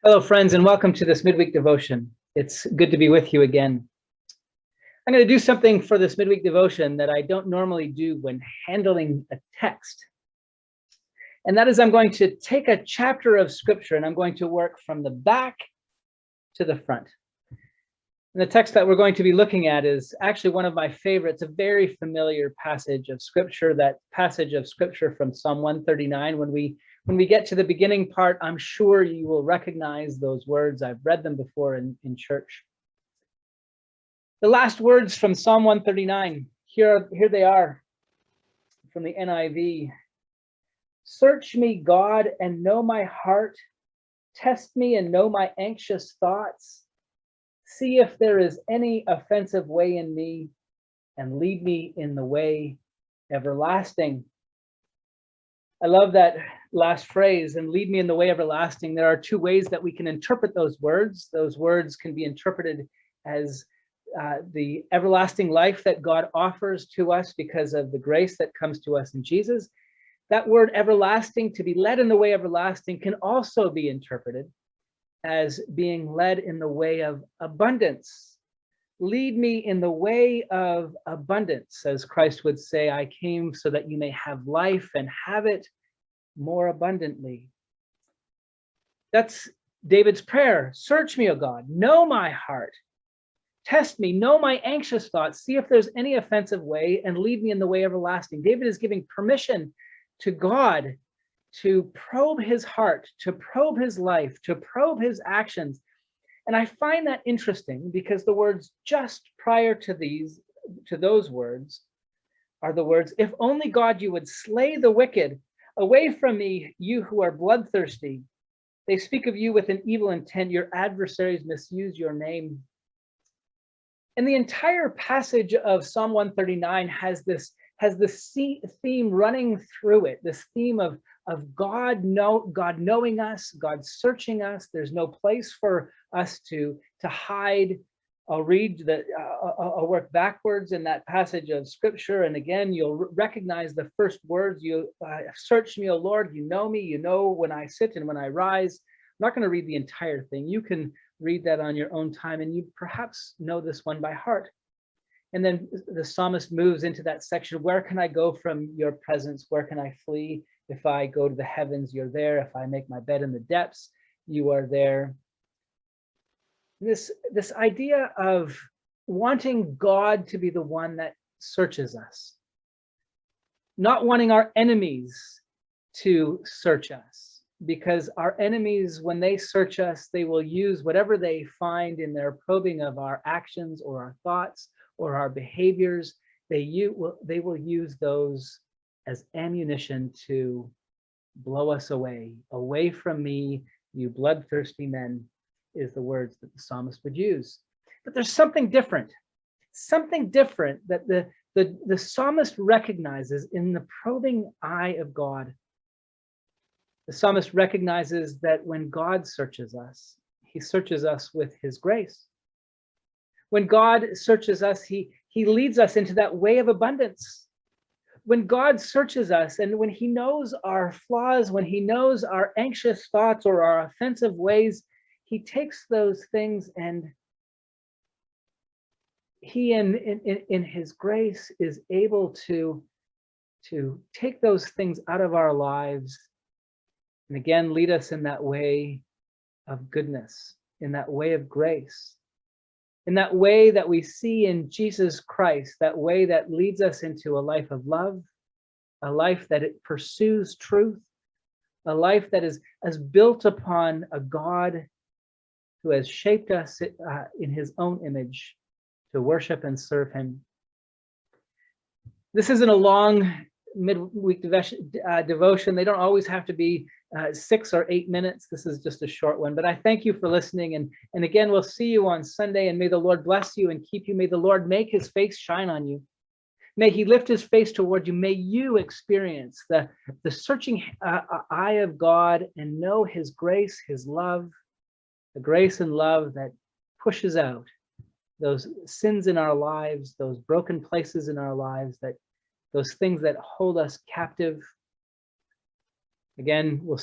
Hello, friends, and welcome to this midweek devotion. It's good to be with you again. I'm going to do something for this midweek devotion that I don't normally do when handling a text. And that is I'm going to take a chapter of scripture and I'm going to work from the back to the front. And the text that we're going to be looking at is actually one of my favorites, a very familiar passage of scripture, that passage of scripture from Psalm 139. When we get to the beginning part, I'm sure you will recognize those words. I've read them before in church. The last words from Psalm 139, here they are from the NIV. Search me, God, and know my heart. Test me and know my anxious thoughts. See if there is any offensive way in me, and lead me in the way everlasting. I love that last phrase, and lead me in the way everlasting. There are two ways that we can interpret those words. Those words can be interpreted as the everlasting life that God offers to us because of the grace that comes to us in Jesus. That word everlasting, to be led in the way everlasting, can also be interpreted as being led in the way of abundance. Lead me in the way of abundance, as Christ would say, I came so that you may have life and have it more abundantly. That's David's prayer. Search me, O God, know my heart. Test me, know my anxious thoughts, see if there's any offensive way, and lead me in the way everlasting. David is giving permission to God to probe his heart, to probe his life, to probe his actions. And I find that interesting because the words just prior to those words are the words, if only God you would slay the wicked. Away from me, you who are bloodthirsty. They speak of you with an evil intent. Your adversaries misuse your name. And the entire passage of Psalm 139 has this theme running through it, this theme of God knowing us, God searching us. There's no place for us to hide. I'll work backwards in that passage of scripture, and again you'll recognize the first words. You search me, O Lord, you know me, you know when I sit and when I rise. I'm not going to read the entire thing. You can read that on your own time, and you perhaps know this one by heart. And then the psalmist moves into that section. Where can I go from your presence? Where can I flee? If I go to the heavens, you're there. If I make my bed in the depths, you are there. This idea of wanting God to be the one that searches us, not wanting our enemies to search us, because our enemies, when they search us, they will use whatever they find in their probing of our actions or our thoughts or our behaviors. They will use those as ammunition to blow us away from me, you bloodthirsty men, is the words that the psalmist would use. But there's something different that the psalmist recognizes in the probing eye of God. The psalmist recognizes that when God searches us, he searches us with his grace. When God searches us, he leads us into that way of abundance. When God searches us and when he knows our flaws, when he knows our anxious thoughts or our offensive ways, he takes those things and he in his grace is able to take those things out of our lives and again lead us in that way of goodness, in that way of grace, in that way that we see in Jesus Christ, that way that leads us into a life of love, a life that it pursues truth, a life that is built upon a God who has shaped us in his own image to worship and serve him. This isn't a long midweek devotion. They don't always have to be 6 or 8 minutes. This is just a short one, but I thank you for listening. And again, we'll see you on Sunday, and may the Lord bless you and keep you. May the Lord make his face shine on you. May he lift his face toward you. May you experience the searching eye of God and know his grace, his love, the grace and love that pushes out those sins in our lives, those broken places in our lives, those things that hold us captive. Again, we'll